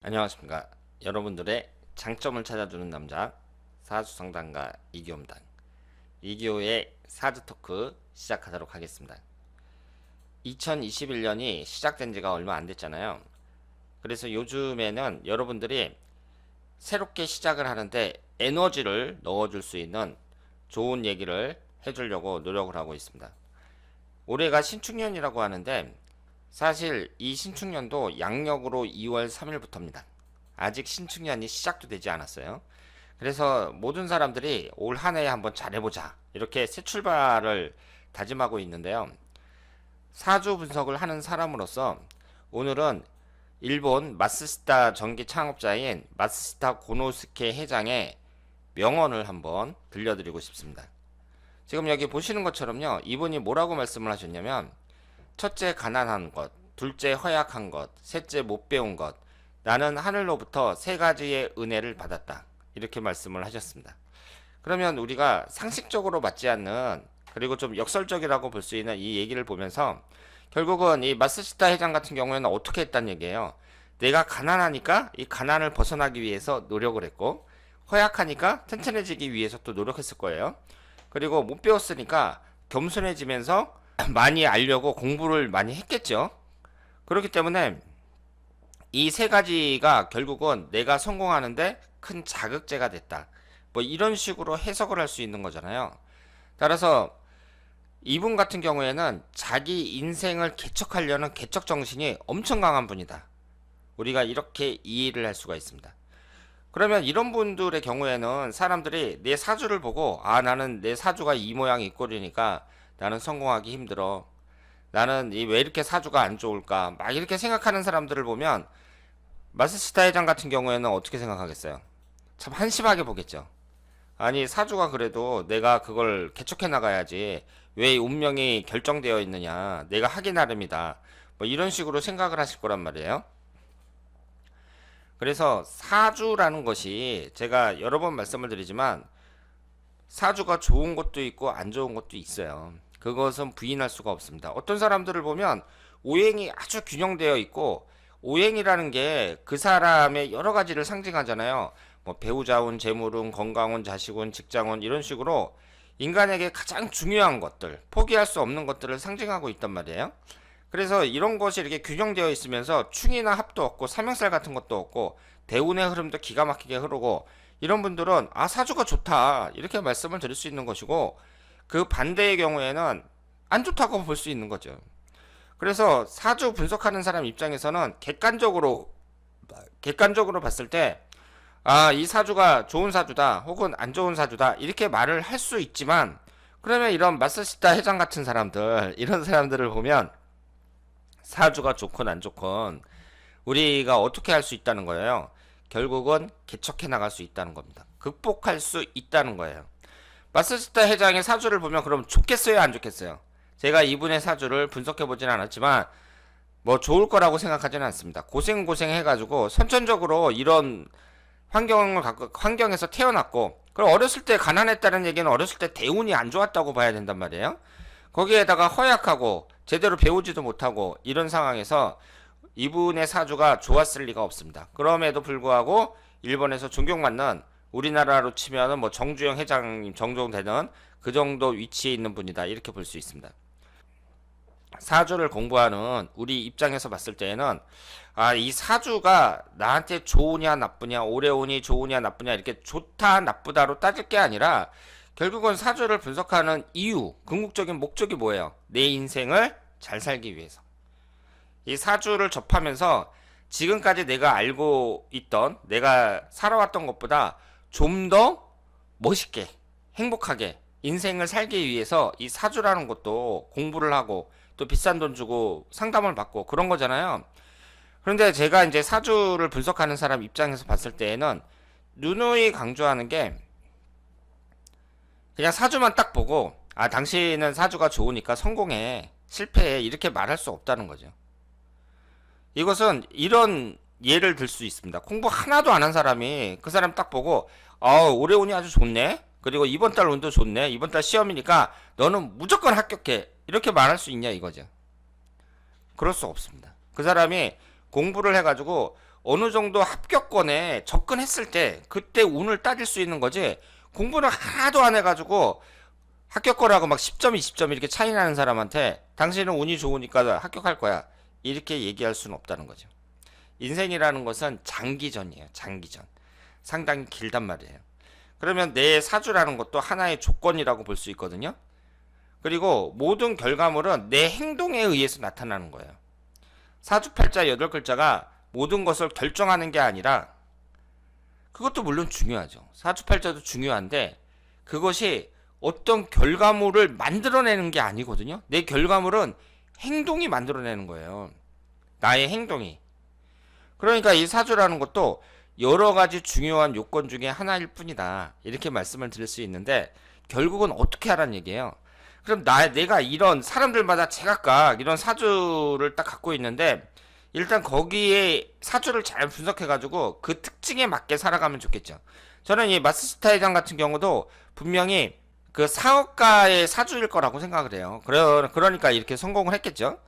안녕하십니까. 여러분들의 장점을 찾아주는 남자 사주상담가 이기호입니다. 이기호의 사주토크 시작하도록 하겠습니다. 2021년이 시작된 지가 얼마 안 됐잖아요. 그래서 요즘에는 여러분들이 새롭게 시작을 하는데 에너지를 넣어줄 수 있는 좋은 얘기를 해주려고 노력을 하고 있습니다. 올해가 신축년이라고 하는데 사실 이 신축년도 양력으로 2월 3일부터입니다. 아직 신축년이 시작도 되지 않았어요. 그래서 모든 사람들이 올 한 해에 한번 잘해보자 이렇게 새 출발을 다짐하고 있는데요. 사주 분석을 하는 사람으로서 오늘은 일본 마쓰시타 전기 창업자인 마쓰시타 고노스케 회장의 명언을 한번 들려드리고 싶습니다. 지금 여기 보시는 것처럼요, 이분이 뭐라고 말씀을 하셨냐면, 첫째 가난한 것, 둘째 허약한 것, 셋째 못 배운 것, 나는 하늘로부터 세 가지의 은혜를 받았다, 이렇게 말씀을 하셨습니다. 그러면 우리가 상식적으로 맞지 않는, 그리고 좀 역설적이라고 볼 수 있는 이 얘기를 보면서 결국은 이 마쓰시타 회장 같은 경우에는 어떻게 했단 얘기예요. 내가 가난하니까 이 가난을 벗어나기 위해서 노력을 했고, 허약하니까 튼튼해지기 위해서 또 노력했을 거예요. 그리고 못 배웠으니까 겸손해지면서 많이 알려고 공부를 많이 했겠죠. 그렇기 때문에 이 세 가지가 결국은 내가 성공하는데 큰 자극제가 됐다, 뭐 이런 식으로 해석을 할 수 있는 거잖아요. 따라서 이분 같은 경우에는 자기 인생을 개척하려는 개척 정신이 엄청 강한 분이다, 우리가 이렇게 이해를 할 수가 있습니다. 그러면 이런 분들의 경우에는 사람들이 내 사주를 보고, 아, 나는 내 사주가 이 모양 이 꼴이니까 나는 성공하기 힘들어, 나는 왜 이렇게 사주가 안 좋을까, 막 이렇게 생각하는 사람들을 보면 마쓰시타 회장 같은 경우에는 어떻게 생각하겠어요? 참 한심하게 보겠죠. 아니, 사주가 그래도 내가 그걸 개척해 나가야지 왜 운명이 결정되어 있느냐, 내가 하기 나름이다, 뭐 이런 식으로 생각을 하실 거란 말이에요. 그래서 사주라는 것이 제가 여러 번 말씀을 드리지만 사주가 좋은 것도 있고 안 좋은 것도 있어요. 그것은 부인할 수가 없습니다. 어떤 사람들을 보면 오행이 아주 균형되어 있고, 오행이라는 게 그 사람의 여러 가지를 상징하잖아요. 뭐 배우자운, 재물운, 건강운, 자식운, 직장운, 이런 식으로 인간에게 가장 중요한 것들, 포기할 수 없는 것들을 상징하고 있단 말이에요. 그래서 이런 것이 이렇게 균형되어 있으면서 충이나 합도 없고 삼형살 같은 것도 없고 대운의 흐름도 기가 막히게 흐르고, 이런 분들은 아, 사주가 좋다, 이렇게 말씀을 드릴 수 있는 것이고, 그 반대의 경우에는 안 좋다고 볼 수 있는 거죠. 그래서 사주 분석하는 사람 입장에서는 객관적으로 봤을 때, 아, 이 사주가 좋은 사주다 혹은 안 좋은 사주다, 이렇게 말을 할 수 있지만, 그러면 이런 마쓰시타 회장 같은 사람들, 이런 사람들을 보면 사주가 좋건 안 좋건 우리가 어떻게 할 수 있다는 거예요. 결국은 개척해 나갈 수 있다는 겁니다. 극복할 수 있다는 거예요. 마쓰시타 회장의 사주를 보면 그럼 좋겠어요, 안 좋겠어요? 제가 이분의 사주를 분석해 보진 않았지만 뭐 좋을 거라고 생각하지는 않습니다. 고생 해가지고 선천적으로 이런 환경에서 태어났고, 그럼 어렸을 때 가난했다는 얘기는 어렸을 때 대운이 안 좋았다고 봐야 된단 말이에요. 거기에다가 허약하고 제대로 배우지도 못하고 이런 상황에서 이분의 사주가 좋았을 리가 없습니다. 그럼에도 불구하고 일본에서 존경받는, 우리나라로 치면은 뭐 정주영 회장님 정도 되는 그 정도 위치에 있는 분이다, 이렇게 볼 수 있습니다. 사주를 공부하는 우리 입장에서 봤을 때에는 아, 이 사주가 나한테 좋으냐 나쁘냐, 오래오니 좋으냐 나쁘냐, 이렇게 좋다 나쁘다로 따질 게 아니라 결국은 사주를 분석하는 이유, 궁극적인 목적이 뭐예요? 내 인생을 잘 살기 위해서. 이 사주를 접하면서 지금까지 내가 알고 있던, 내가 살아왔던 것보다 좀 더 멋있게, 행복하게 인생을 살기 위해서 이 사주라는 것도 공부를 하고 또 비싼 돈 주고 상담을 받고 그런 거잖아요. 그런데 제가 이제 사주를 분석하는 사람 입장에서 봤을 때에는 누누이 강조하는 게, 그냥 사주만 딱 보고 아, 당신은 사주가 좋으니까 성공해, 실패해, 이렇게 말할 수 없다는 거죠. 이것은 이런 예를 들 수 있습니다. 공부 하나도 안 한 사람이 그 사람 딱 보고 올해 운이 아주 좋네, 그리고 이번 달 운도 좋네, 이번 달 시험이니까 너는 무조건 합격해, 이렇게 말할 수 있냐 이거죠. 그럴 수 없습니다. 그 사람이 공부를 해가지고 어느 정도 합격권에 접근했을 때 그때 운을 따질 수 있는 거지, 공부를 하나도 안 해가지고 합격권하고 막 10점, 20점 이렇게 차이 나는 사람한테 당신은 운이 좋으니까 합격할 거야, 이렇게 얘기할 수는 없다는 거죠. 인생이라는 것은 장기전이에요. 장기전. 상당히 길단 말이에요. 그러면 내 사주라는 것도 하나의 조건이라고 볼 수 있거든요. 그리고 모든 결과물은 내 행동에 의해서 나타나는 거예요. 사주팔자 8글자가 모든 것을 결정하는 게 아니라, 그것도 물론 중요하죠. 사주팔자도 중요한데 그것이 어떤 결과물을 만들어내는 게 아니거든요. 내 결과물은 행동이 만들어내는 거예요. 나의 행동이. 그러니까 이 사주라는 것도 여러 가지 중요한 요건 중에 하나일 뿐이다, 이렇게 말씀을 드릴 수 있는데, 결국은 어떻게 하라는 얘기예요. 그럼 내가 이런 사람들마다 제각각 이런 사주를 딱 갖고 있는데, 일단 거기에 사주를 잘 분석해가지고 그 특징에 맞게 살아가면 좋겠죠. 저는 이 마스스타 회장 같은 경우도 분명히 그 사업가의 사주일 거라고 생각을 해요. 그러니까 이렇게 성공을 했겠죠.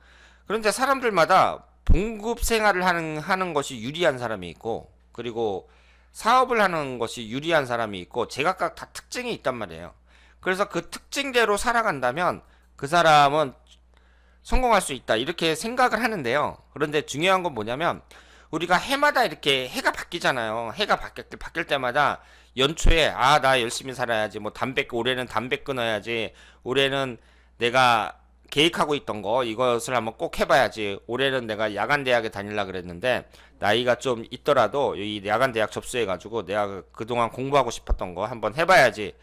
그런데 사람들마다 봉급 생활을 하는 것이 유리한 사람이 있고, 그리고 사업을 하는 것이 유리한 사람이 있고, 제각각 다 특징이 있단 말이에요. 그래서 그 특징대로 살아간다면 그 사람은 성공할 수 있다, 이렇게 생각을 하는데요. 그런데 중요한 건 뭐냐면, 우리가 해마다 이렇게 해가 바뀌잖아요. 해가 바뀔 때마다 연초에 나 열심히 살아야지, 뭐 올해는 담배 끊어야지, 올해는 내가 계획하고 있던 거 이것을 한번 꼭 해봐야지, 올해는 내가 야간 대학에 다닐라 그랬는데 나이가 좀 있더라도 이 야간 대학 접수해가지고 내가 그동안 공부하고 싶었던 거 한번 해봐야지,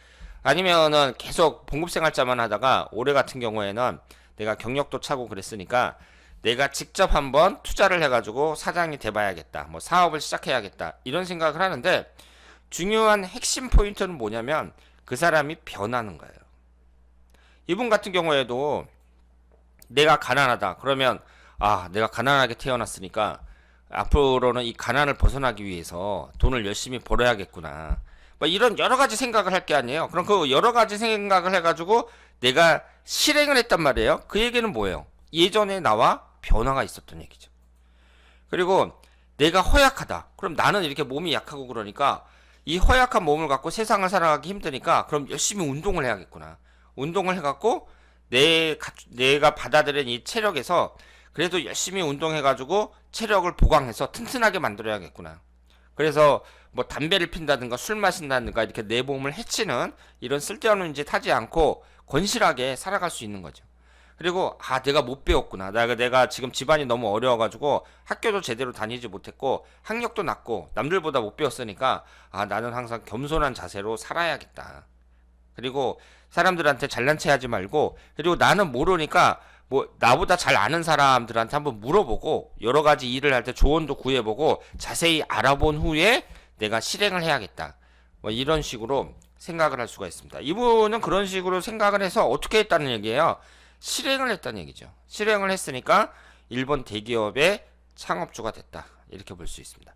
아니면은 계속 봉급생활자만 하다가 올해 같은 경우에는 내가 경력도 차고 그랬으니까 내가 직접 한번 투자를 해가지고 사장이 돼봐야겠다, 뭐 사업을 시작해야겠다, 이런 생각을 하는데, 중요한 핵심 포인트는 뭐냐면 그 사람이 변하는 거예요. 이분 같은 경우에도 내가 가난하다 그러면, 내가 가난하게 태어났으니까 앞으로는 이 가난을 벗어나기 위해서 돈을 열심히 벌어야겠구나, 뭐 이런 여러 가지 생각을 할 게 아니에요. 그럼 그 여러 가지 생각을 해가지고 내가 실행을 했단 말이에요. 그 얘기는 뭐예요? 예전에 나와 변화가 있었던 얘기죠. 그리고 내가 허약하다. 그럼 나는 이렇게 몸이 약하고 그러니까 이 허약한 몸을 갖고 세상을 살아가기 힘드니까 그럼 열심히 운동을 해야겠구나. 운동을 해갖고 내가 받아들인 이 체력에서 그래도 열심히 운동해가지고 체력을 보강해서 튼튼하게 만들어야겠구나. 그래서 뭐 담배를 핀다든가 술 마신다든가 이렇게 내 몸을 해치는 이런 쓸데없는 짓 하지 않고 건실하게 살아갈 수 있는 거죠. 그리고 내가 못 배웠구나. 내가 지금 집안이 너무 어려워가지고 학교도 제대로 다니지 못했고 학력도 낮고 남들보다 못 배웠으니까 나는 항상 겸손한 자세로 살아야겠다. 그리고 사람들한테 잘난 체 하지 말고, 그리고 나는 모르니까 뭐 나보다 잘 아는 사람들한테 한번 물어보고 여러 가지 일을 할 때 조언도 구해보고 자세히 알아본 후에 내가 실행을 해야겠다, 뭐 이런 식으로 생각을 할 수가 있습니다. 이분은 그런 식으로 생각을 해서 어떻게 했다는 얘기예요? 실행을 했다는 얘기죠. 실행을 했으니까 일본 대기업의 창업주가 됐다, 이렇게 볼 수 있습니다.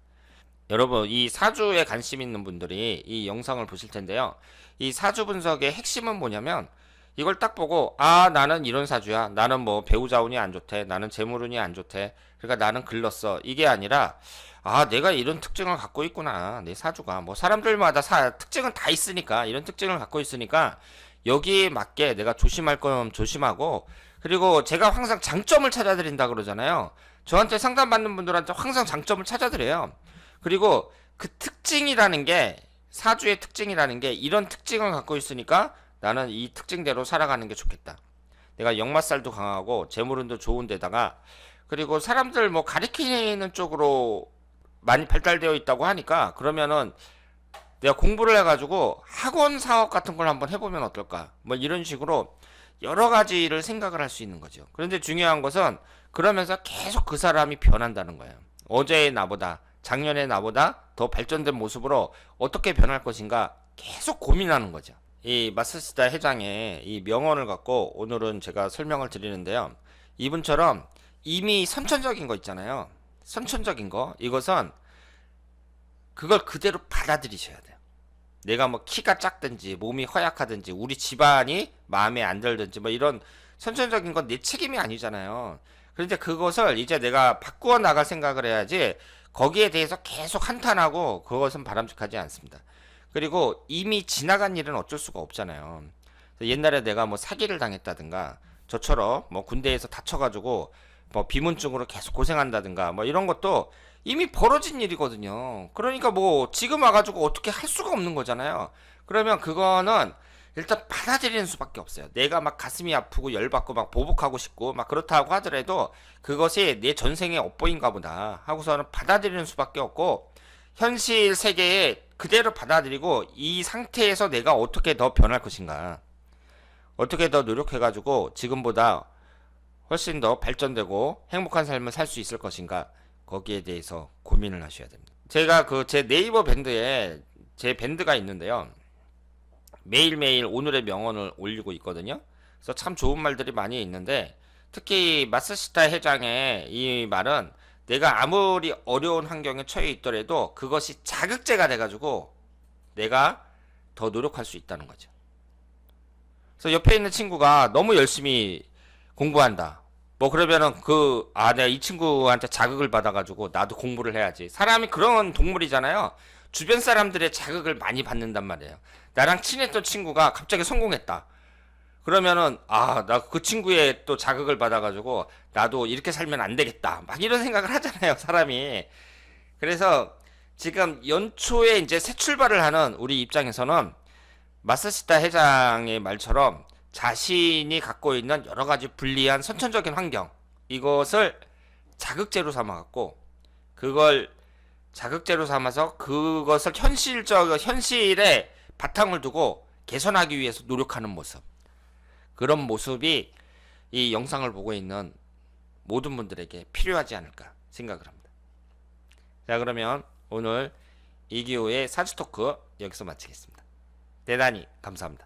여러분, 이 사주에 관심 있는 분들이 이 영상을 보실 텐데요. 이 사주 분석의 핵심은 뭐냐면, 이걸 딱 보고 나는 이런 사주야, 나는 뭐 배우자 운이 안 좋대, 나는 재물 운이 안 좋대, 그러니까 나는 글렀어, 이게 아니라 내가 이런 특징을 갖고 있구나, 내 사주가. 뭐 사람들마다 특징은 다 있으니까, 이런 특징을 갖고 있으니까 여기에 맞게 내가 조심할 건 조심하고, 그리고 제가 항상 장점을 찾아드린다 그러잖아요. 저한테 상담받는 분들한테 항상 장점을 찾아드려요. 그리고 그 특징이라는 게, 사주의 특징이라는 게 이런 특징을 갖고 있으니까 나는 이 특징대로 살아가는 게 좋겠다. 내가 역마살도 강하고 재물운도 좋은 데다가, 그리고 사람들 뭐 가리키는 쪽으로 많이 발달되어 있다고 하니까, 그러면은 내가 공부를 해가지고 학원 사업 같은 걸 한번 해보면 어떨까, 뭐 이런 식으로 여러 가지를 생각을 할 수 있는 거죠. 그런데 중요한 것은 그러면서 계속 그 사람이 변한다는 거예요. 어제의 나보다, 작년의 나보다 더 발전된 모습으로 어떻게 변할 것인가 계속 고민하는 거죠. 이 마스스타 회장의 이 명언을 갖고 오늘은 제가 설명을 드리는데요. 이분처럼 이미 선천적인 거 있잖아요. 선천적인 거, 이것은 그걸 그대로 받아들이셔야 돼요. 내가 뭐 키가 작든지 몸이 허약하든지 우리 집안이 마음에 안 들든지 뭐 이런 선천적인 건 내 책임이 아니잖아요. 그런데 그것을 이제 내가 바꾸어 나갈 생각을 해야지, 거기에 대해서 계속 한탄하고 그것은 바람직하지 않습니다. 그리고 이미 지나간 일은 어쩔 수가 없잖아요. 옛날에 내가 뭐 사기를 당했다든가 저처럼 뭐 군대에서 다쳐가지고 뭐 비문증으로 계속 고생한다든가 뭐 이런 것도 이미 벌어진 일이거든요. 그러니까 뭐 지금 와가지고 어떻게 할 수가 없는 거잖아요. 그러면 그거는 일단 받아들이는 수밖에 없어요. 내가 막 가슴이 아프고 열받고 막 보복하고 싶고 막 그렇다고 하더라도 그것이 내 전생의 업보인가 보다 하고서는 받아들이는 수밖에 없고 현실 세계에 그대로 받아들이고 이 상태에서 내가 어떻게 더 변할 것인가, 어떻게 더 노력해가지고 지금보다 훨씬 더 발전되고 행복한 삶을 살 수 있을 것인가, 거기에 대해서 고민을 하셔야 됩니다. 제가 그 제 네이버 밴드에 제 밴드가 있는데요. 매일매일 오늘의 명언을 올리고 있거든요. 그래서 참 좋은 말들이 많이 있는데 특히 마스시타 회장의 이 말은 내가 아무리 어려운 환경에 처해 있더라도 그것이 자극제가 돼가지고 내가 더 노력할 수 있다는 거죠. 그래서 옆에 있는 친구가 너무 열심히 공부한다. 뭐 그러면은 내가 이 친구한테 자극을 받아가지고 나도 공부를 해야지. 사람이 그런 동물이잖아요. 주변 사람들의 자극을 많이 받는단 말이에요. 나랑 친했던 친구가 갑자기 성공했다. 그러면은 나 그 친구의 또 자극을 받아가지고 나도 이렇게 살면 안 되겠다. 막 이런 생각을 하잖아요, 사람이. 그래서 지금 연초에 이제 새 출발을 하는 우리 입장에서는 마사시타 회장의 말처럼 자신이 갖고 있는 여러 가지 불리한 선천적인 환경, 이것을 자극제로 삼아갖고 그걸 자극제로 삼아서 그것을 현실에 바탕을 두고 개선하기 위해서 노력하는 모습, 그런 모습이 이 영상을 보고 있는 모든 분들에게 필요하지 않을까 생각을 합니다. 자, 그러면 오늘 이기호의 사주토크 여기서 마치겠습니다. 대단히 감사합니다.